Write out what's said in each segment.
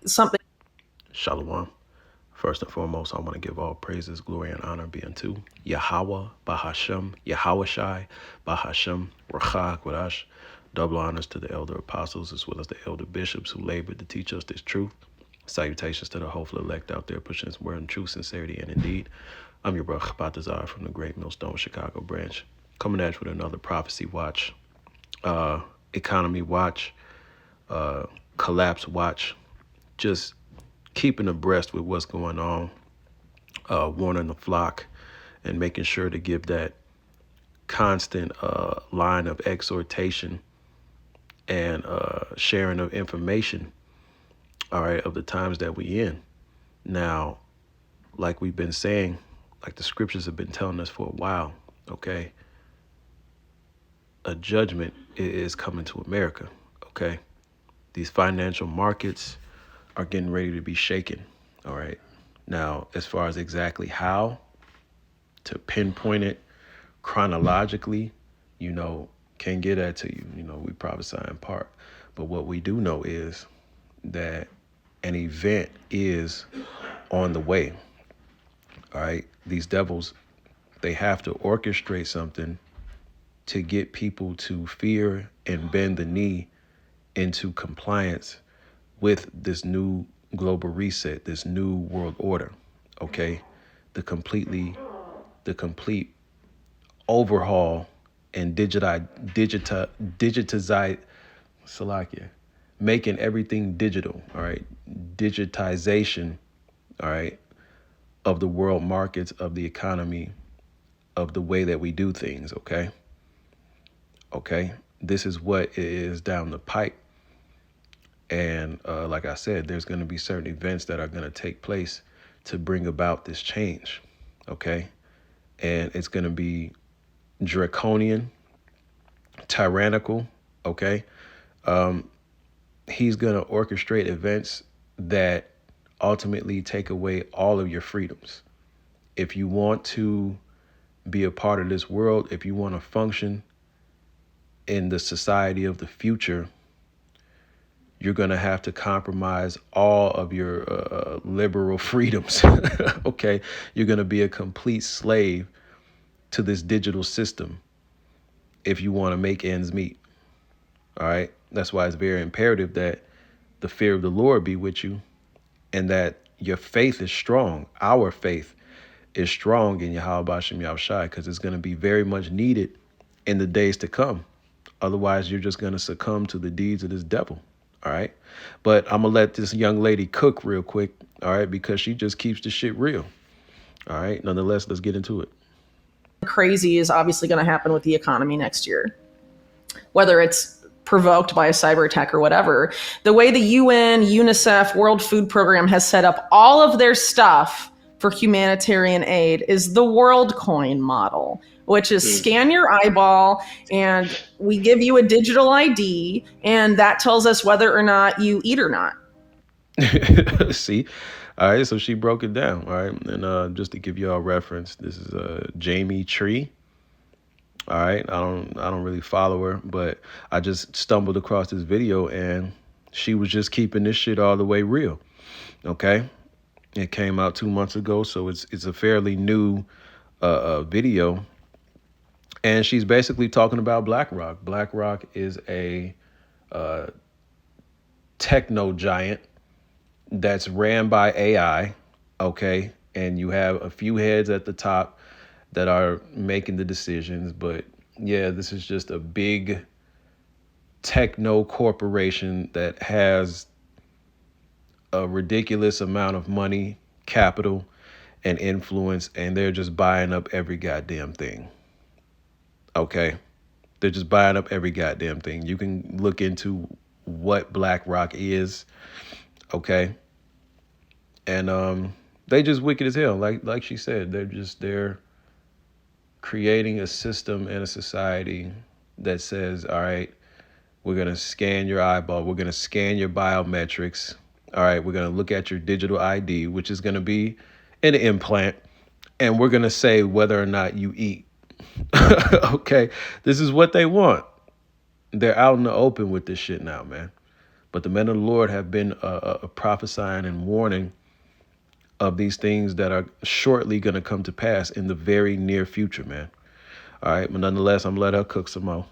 something. Shalom. First and foremost, I want to give all praises, glory, and honor be unto Yahweh, Bahashem, Yahweh Bahashem, Rachah, Quadash. Double honors to the elder apostles as well as the elder bishops who labored to teach us this truth. Salutations to the hopeful elect out there pushing this word in truth, sincerity, and indeed. I'm your brother Batazar from the Great Millstone Chicago branch, coming at you with another prophecy watch, economy watch, collapse watch, just keeping abreast with what's going on, warning the flock, and making sure to give that constant line of exhortation and sharing of information, all right, of the times that we in. Now, like we've been saying, like the scriptures have been telling us for a while, okay, a judgment is coming to America, okay? These financial markets are getting ready to be shaken, all right? Now, as far as exactly how to pinpoint it chronologically, can't get that to you. We prophesy in part. But what we do know is that an event is on the way. All right. These devils, they have to orchestrate something to get people to fear and bend the knee into compliance with this new global reset, this new world order. Okay. The complete overhaul and digitize Salakia, making everything digital, all right? Digitization, all right, of the world markets, of the economy, of the way that we do things, okay? Okay? This is what is down the pipe. And like I said, there's going to be certain events that are going to take place to bring about this change, okay? And it's going to be draconian, tyrannical, okay? He's going to orchestrate events that ultimately take away all of your freedoms. If you want to be a part of this world, if you want to function in the society of the future, you're going to have to compromise all of your liberal freedoms. Okay? You're going to be a complete slave to this digital system if you want to make ends meet. All right? That's why it's very imperative that the fear of the Lord be with you and that your faith is strong. Our faith is strong in Yahweh Bashem Yahushai because it's going to be very much needed in the days to come. Otherwise, you're just going to succumb to the deeds of this devil. All right. But I'm going to let this young lady cook real quick. All right. Because she just keeps the shit real. All right. Nonetheless, let's get into it. Crazy is obviously going to happen with the economy next year, whether it's provoked by a cyber attack or whatever. The way the UN, UNICEF, World Food Program has set up all of their stuff for humanitarian aid is the WorldCoin model, which is scan your eyeball and we give you a digital ID and that tells us whether or not you eat or not. See? All right. So she broke it down. All right. And just to give you all a reference, this is Jamie Tree. All right. I don't really follow her, but I just stumbled across this video and she was just keeping this shit all the way real. Okay. It came out 2 months ago, so it's a fairly new video, and she's basically talking about BlackRock. BlackRock is a techno giant that's ran by AI. Okay, and you have a few heads at the top that are making the decisions, but yeah, this is just a big techno corporation that has a ridiculous amount of money, capital, and influence, and they're just buying up every goddamn thing. Okay? They're just buying up every goddamn thing. You can look into what BlackRock is, okay? And they just wicked as hell. Like she said, they're creating a system and a society that says, all right, we're gonna scan your eyeball, we're gonna scan your biometrics. All right, we're gonna look at your digital ID, which is gonna be an implant, and we're gonna say whether or not you eat. Okay, this is what they want. They're out in the open with this shit now, man. But the men of the Lord have been prophesying and warning of these things that are shortly going to come to pass in the very near future, man. All right, but nonetheless, I'm going to let her cook some more.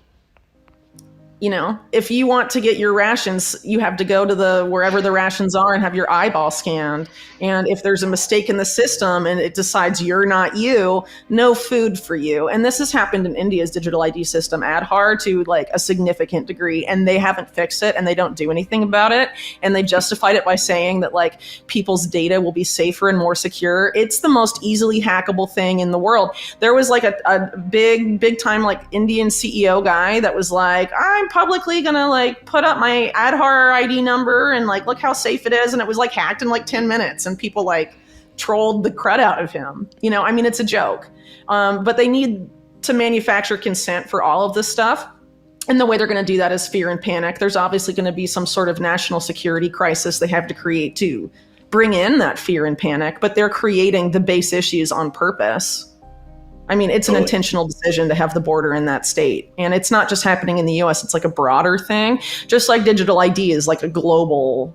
You know, if you want to get your rations, you have to go to the wherever the rations are and have your eyeball scanned. And if there's a mistake in the system and it decides you're not you, no food for you. And this has happened in India's digital ID system, Aadhaar, to like a significant degree, and they haven't fixed it and they don't do anything about it. And they justified it by saying that like people's data will be safer and more secure. It's the most easily hackable thing in the world. There was like a big time like Indian CEO guy that was like, I'm publicly gonna like put up my Aadhaar ID number and like look how safe it is, and it was like hacked in like 10 minutes, and people like trolled the crud out of him. You know, I mean, it's a joke. But they need to manufacture consent for all of this stuff. And the way they're going to do that is fear and panic. There's obviously going to be some sort of national security crisis they have to create to bring in that fear and panic, but they're creating the base issues on purpose. I mean, it's an intentional decision to have the border in that state. And it's not just happening in the US, it's like a broader thing, just like digital ID is like a global.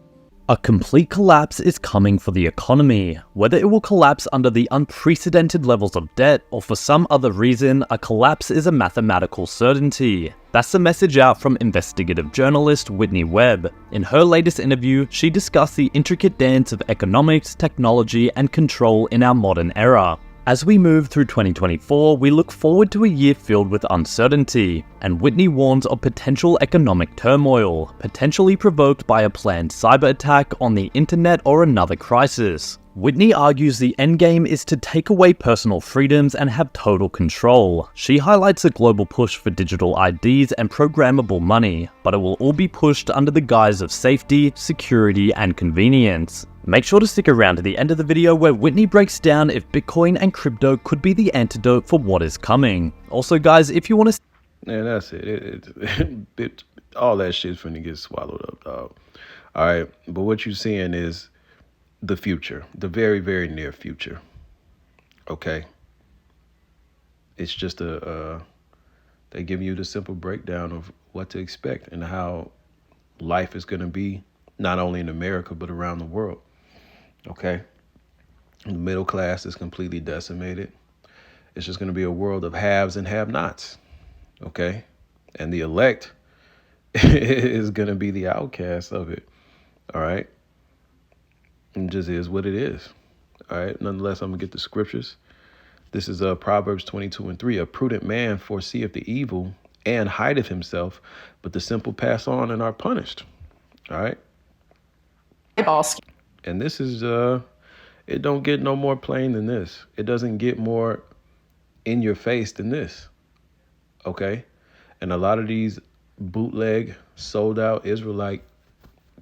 A complete collapse is coming for the economy. Whether it will collapse under the unprecedented levels of debt or for some other reason, a collapse is a mathematical certainty. That's the message out from investigative journalist Whitney Webb. In her latest interview, she discussed the intricate dance of economics, technology, and control in our modern era. As we move through 2024, we look forward to a year filled with uncertainty, and Whitney warns of potential economic turmoil, potentially provoked by a planned cyber attack on the internet or another crisis. Whitney argues the endgame is to take away personal freedoms and have total control. She highlights a global push for digital IDs and programmable money, but it will all be pushed under the guise of safety, security, and convenience. Make sure to stick around to the end of the video where Whitney breaks down if Bitcoin and crypto could be the antidote for what is coming. Also guys, if you want to... Yeah, that's it. All that shit's finna get swallowed up, dog. All right, but what you're seeing is the future, the very, very near future. Okay? It's just they give you the simple breakdown of what to expect and how life is gonna be, not only in America, but around the world. Okay? The middle class is completely decimated. It's just going to be a world of haves and have-nots. Okay? And the elect is going to be the outcast of it. All right? It just is what it is. All right? Nonetheless, I'm going to get the scriptures. This is Proverbs 22:3. A prudent man foreseeth the evil and hideth himself, but the simple pass on and are punished. All right? And this is, it don't get no more plain than this. It doesn't get more in your face than this. Okay? And a lot of these bootleg, sold out Israelite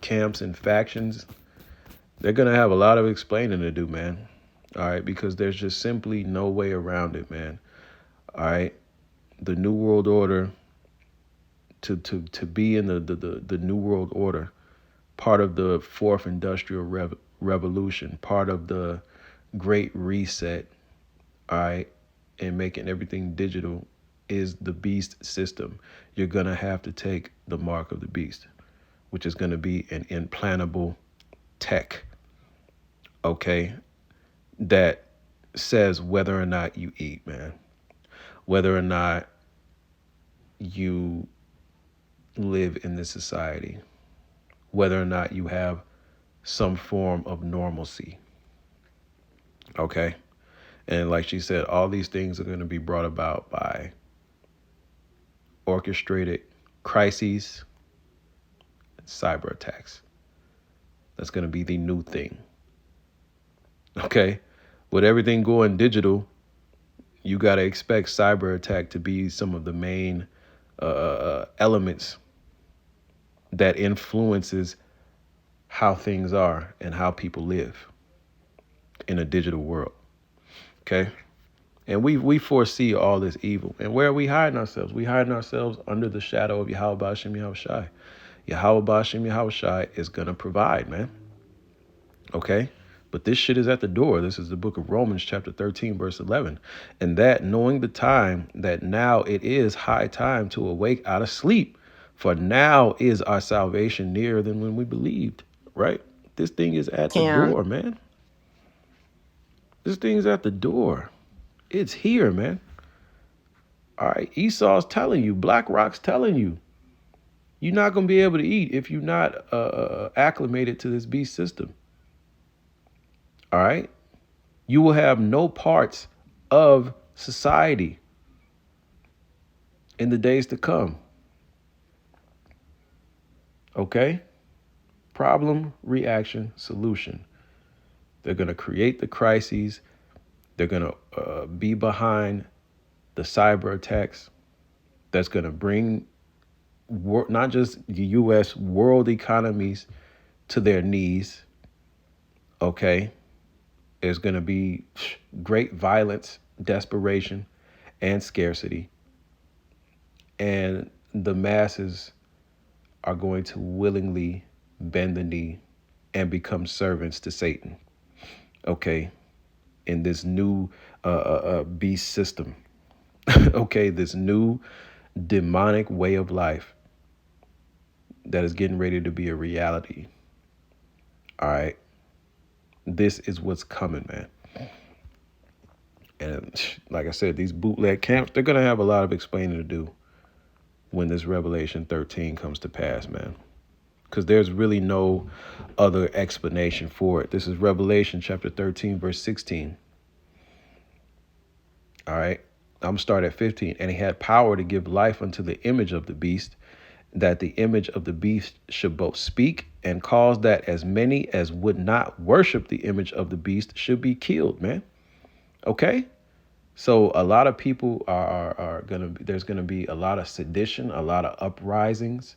camps and factions, they're going to have a lot of explaining to do, man. All right? Because there's just simply no way around it, man. All right? The New World Order, to be in the New World Order, part of the Fourth Industrial Revolution, part of the Great Reset, all right, and making everything digital is the beast system. You're going to have to take the mark of the beast, which is going to be an implantable tech, okay, that says whether or not you eat, man, whether or not you live in this society, whether or not you have some form of normalcy. Okay? And like she said, all these things are going to be brought about by orchestrated crises, cyber attacks. That's going to be the new thing. Okay? With everything going digital, you got to expect cyber attack to be some of the main elements that influences how things are and how people live in a digital world. Okay? And we foresee all this evil. And where are we hiding ourselves? We hiding ourselves under the shadow of Yahweh Ba'ashem Yahushai. Yahweh Ba'ashem Yahushai is going to provide, man. Okay? But this shit is at the door. This is the book of Romans chapter 13, verse 11. And that knowing the time, that now it is high time to awake out of sleep. For now is our salvation nearer than when we believed, right? This thing is at the Can. door, man. This thing is at the door. It's here, man. All right. Esau's telling you, BlackRock's telling you, you're not going to be able to eat if you're not acclimated to this beast system. All right. You will have no parts of society in the days to come. Okay? Problem, reaction, solution. They're going to create the crises. They're going to be behind the cyber attacks that's going to bring not just the U.S., world economies to their knees. Okay? There's going to be great violence, desperation, and scarcity. And the masses are going to willingly bend the knee and become servants to Satan. Okay? In this new beast system. Okay? This new demonic way of life that is getting ready to be a reality. All right? This is what's coming, man. And like I said, these bootleg camps, they're going to have a lot of explaining to do when this Revelation 13 comes to pass, man. Because there's really no other explanation for it. This is Revelation chapter 13, verse 16. All right. I'm going to start at 15. And he had power to give life unto the image of the beast, that the image of the beast should both speak and cause that as many as would not worship the image of the beast should be killed, man. Okay? So a lot of people are going to, there's going to be a lot of sedition, a lot of uprisings,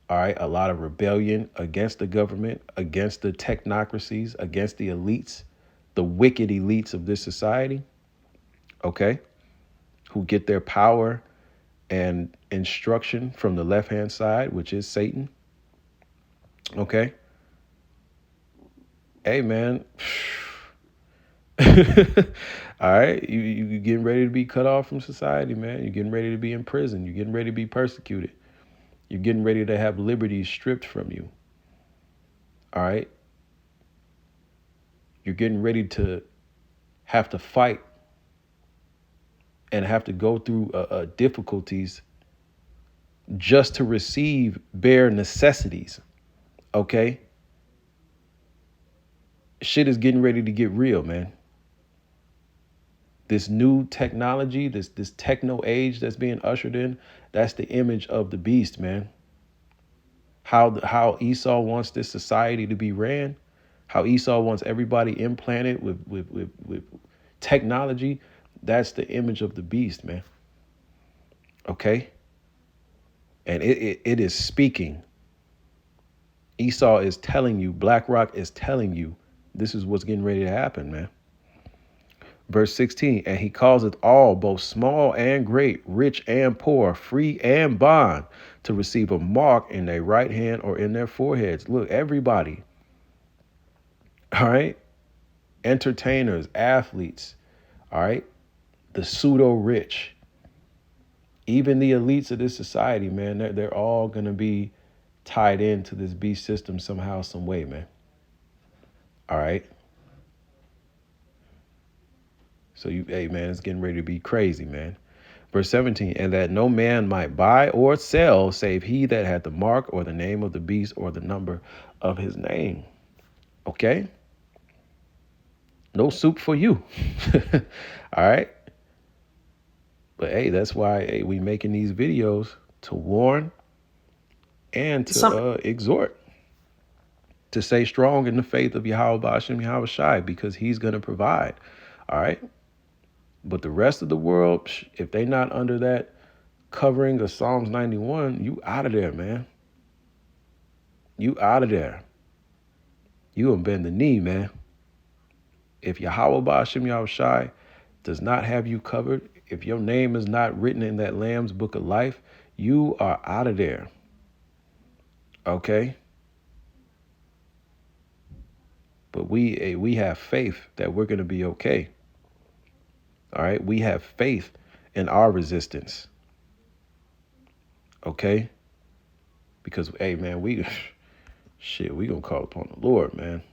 all right, a lot of rebellion against the government, against the technocracies, against the elites, the wicked elites of this society, okay, who get their power and instruction from the left-hand side, which is Satan, okay? Hey, man. All right, you getting ready to be cut off from society, man. You're getting ready to be in prison. You're getting ready to be persecuted. You're getting ready to have liberties stripped from you. All right. You're getting ready to have to fight and have to go through difficulties just to receive bare necessities. Okay. Shit is getting ready to get real, man. This new technology, this techno age that's being ushered in, that's the image of the beast, man. How Esau wants this society to be ran, how Esau wants everybody implanted with technology, that's the image of the beast, man. Okay? And it is speaking. Esau is telling you, BlackRock is telling you, this is what's getting ready to happen, man. Verse 16, and he causeth all, both small and great, rich and poor, free and bond, to receive a mark in their right hand or in their foreheads. Look, everybody, all right? Entertainers, athletes, all right? The pseudo rich, even the elites of this society, man, they're all going to be tied into this beast system somehow, some way, man. All right? So hey, man, it's getting ready to be crazy, man. Verse 17, and that no man might buy or sell save he that had the mark or the name of the beast or the number of his name. Okay? No soup for you. All right? But hey, that's why we making these videos to warn and to exhort, to stay strong in the faith of Yahweh Ba'ashem Yahweh Shai, because he's going to provide. All right? But the rest of the world, if they not under that covering of Psalms 91, you out of there, man. You out of there. You gonna bend the knee, man. If Yahweh Ba'ashem Yahweh Shai does not have you covered, if your name is not written in that Lamb's book of life, you are out of there. Okay? But we have faith that we're going to be okay. All right? We have faith in our resistance. Okay? Because, hey, man, we gonna call upon the Lord, man.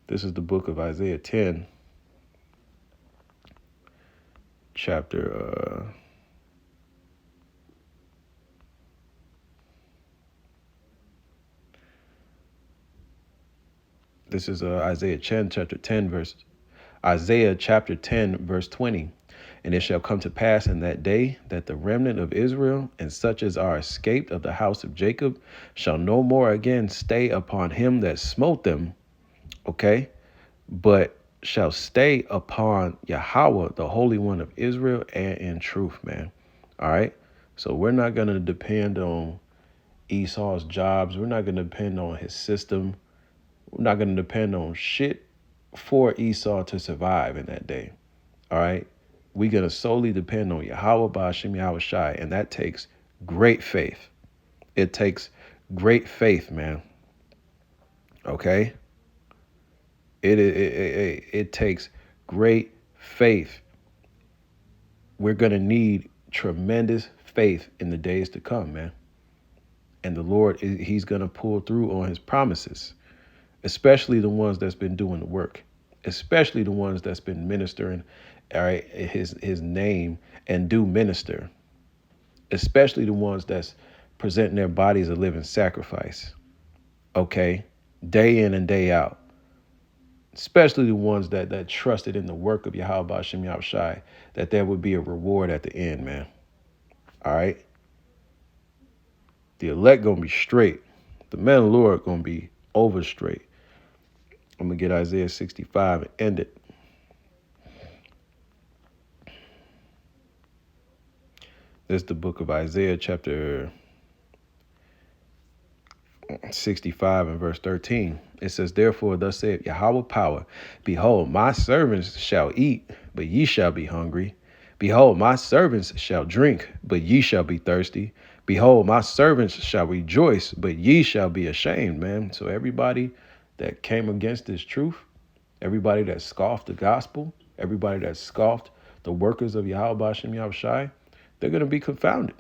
This is the book of Isaiah 10, chapter this is Isaiah chapter 10, verse 20. And it shall come to pass in that day that the remnant of Israel and such as are escaped of the house of Jacob shall no more again stay upon him that smote them, okay, but shall stay upon Yahweh, the Holy One of Israel, and in truth, man. All right. So we're not going to depend on Esau's jobs. We're not going to depend on his system. We're not going to depend on shit for Esau to survive in that day. All right. We're going to solely depend on Yahweh Ba'ashem Yahweh Shai, and that takes great faith. It takes great faith, man. Okay. It takes great faith. We're going to need tremendous faith in the days to come, man. And the Lord, he's going to pull through on his promises, especially the ones that's been doing the work, especially the ones that's been ministering, all right, his name and do minister, especially the ones that's presenting their bodies a living sacrifice, okay, day in and day out, especially the ones that trusted in the work of Yahweh Ba'ashem Yahweh Shai, that there would be a reward at the end, man. All right. The elect going to be straight. The men of the Lord going to be over straight. I'm going to get Isaiah 65 and end it. This is the book of Isaiah, chapter 65 and verse 13. It says, therefore, thus saith Yahweh power, behold, my servants shall eat, but ye shall be hungry. Behold, my servants shall drink, but ye shall be thirsty. Behold, my servants shall rejoice, but ye shall be ashamed, man. So everybody that came against this truth, everybody that scoffed the gospel, everybody that scoffed the workers of Yahweh Ba'ashem Yahweh Shai, they're going to be confounded.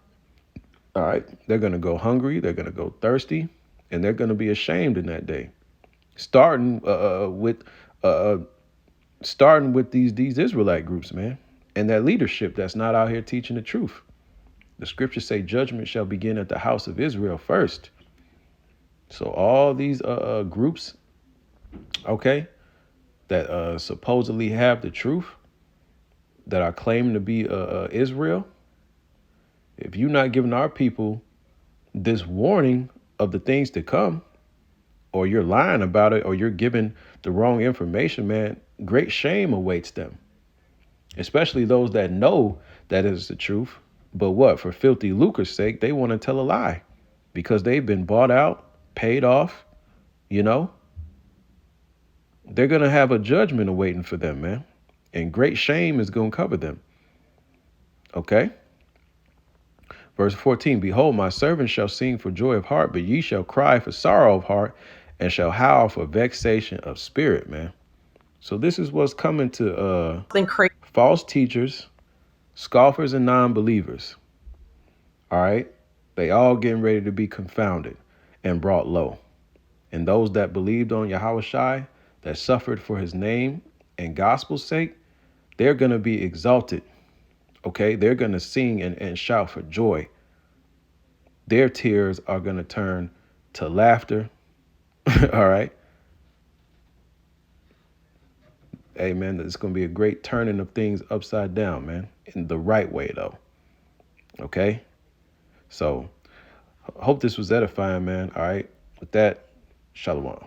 All right. They're going to go hungry. They're going to go thirsty, and they're going to be ashamed in that day. Starting with these Israelite groups, man, and that leadership that's not out here teaching the truth. The scriptures say judgment shall begin at the house of Israel first. So all these groups, okay, that supposedly have the truth, that are claiming to be Israel, if you're not giving our people this warning of the things to come, or you're lying about it, or you're giving the wrong information, man, great shame awaits them. Especially those that know that is the truth. But what? For filthy lucre's sake, they want to tell a lie because they've been bought out, paid off, you know. They're going to have a judgment awaiting for them, man. And great shame is going to cover them. Okay. Verse 14, behold, my servants shall sing for joy of heart, but ye shall cry for sorrow of heart and shall howl for vexation of spirit, man. So this is what's coming to false teachers, scoffers, and non-believers. All right. They all getting ready to be confounded and brought low. And those that believed on Yahweh Shai, that suffered for his name and gospel's sake, they're going to be exalted. Okay, they're going to sing and shout for joy. Their tears are going to turn to laughter. All right. Hey, man, it's going to be a great turning of things upside down, man, in the right way, though. Okay. So I hope this was edifying, man. All right. With that, shalom.